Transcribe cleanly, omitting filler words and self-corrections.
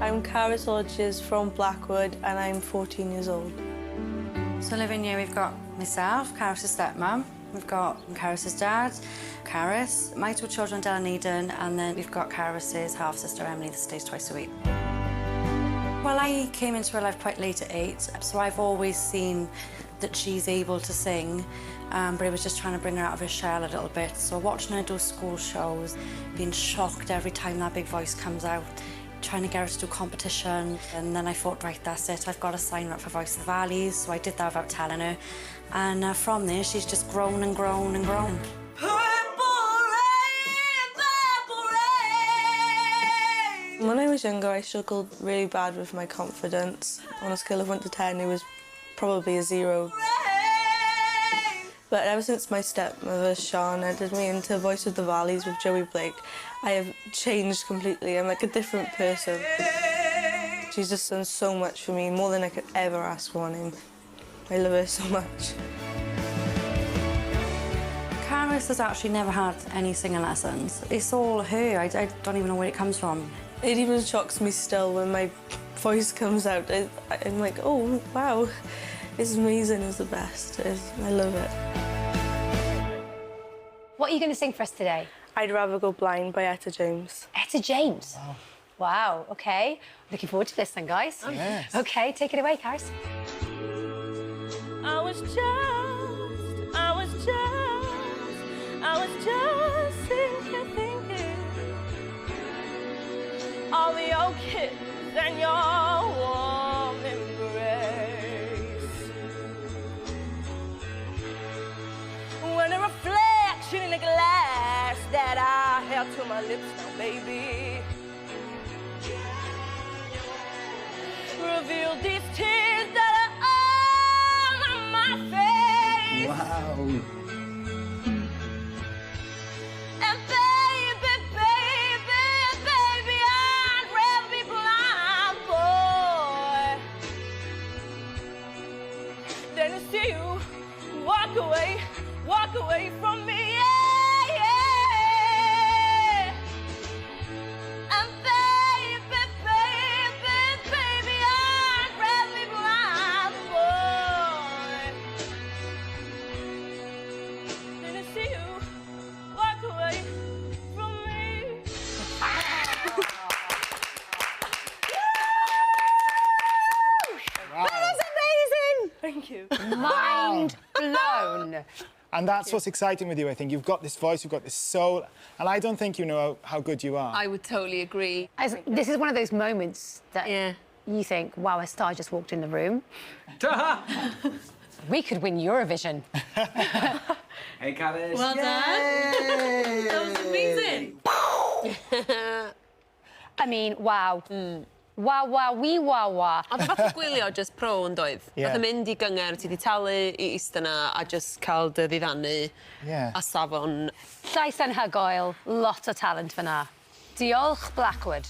I'm Carys from Blackwood and I'm 14 years old. So living here, we've got myself, Carys' stepmom, we've got Carys' dad, Carys, my two children, Dell and Eden, and then we've got Carys' half-sister, Emily, that stays twice a week. Well, I came into her life quite late at 8, so I've always seen that she's able to sing, but it was just trying to bring her out of her shell a little bit. So watching her do school shows, being shocked every time that big voice comes out, trying to get her to do competition, and then I thought, right, that's it, I've got to sign her up for Voice of the Valleys, so I did that without telling her. And from there, she's just grown and grown and grown. When I was younger, I struggled really bad with my confidence. On a scale of 1 to 10, it was probably a 0. But ever since my stepmother, Sean, entered me into Voice of the Valleys with Joey Blake, I have changed completely. I'm like a different person. She's just done so much for me, more than I could ever ask for, and I love her so much. Carys has actually never had any singing lessons. It's all her. I don't even know where it comes from. It even shocks me still when my voice comes out. I'm like, oh, wow. It's amazing, it's the best. I love it. What are you going to sing for us today? I'd Rather Go Blind by Etta James. Etta James? Wow. Wow, OK. Looking forward to this then, guys. Yes. OK, take it away, Carys. I was just sitting here thinking all the old kids and your warm embrace. When a reflection in the glass that I held to my lips now, baby, revealed these tears that are all on my face. Wow. And baby, I'd rather be blind, boy, than to see you walk away from me, yeah. And baby, I'd rather be blind, boy, than to see you walk away from me. Wow. That was amazing! Thank you. Mind blown. And that's what's exciting with you, I think. You've got this voice, you've got this soul, and I don't think you know how good you are. I would totally agree. This is one of those moments that you think, wow, a star just walked in the room. We could win Eurovision. Hey, Carys. Well done. That was amazing. I mean, wow. Wow, wee, wow. Oedd fath o gwylio just pro yn doedd. Yeah. Fath o mynd I gynger, ti di talu I ista na a just cael dy ddiddannu a safon. Llais anhygoel, lot o talent fyna. Diolch, Blackwood.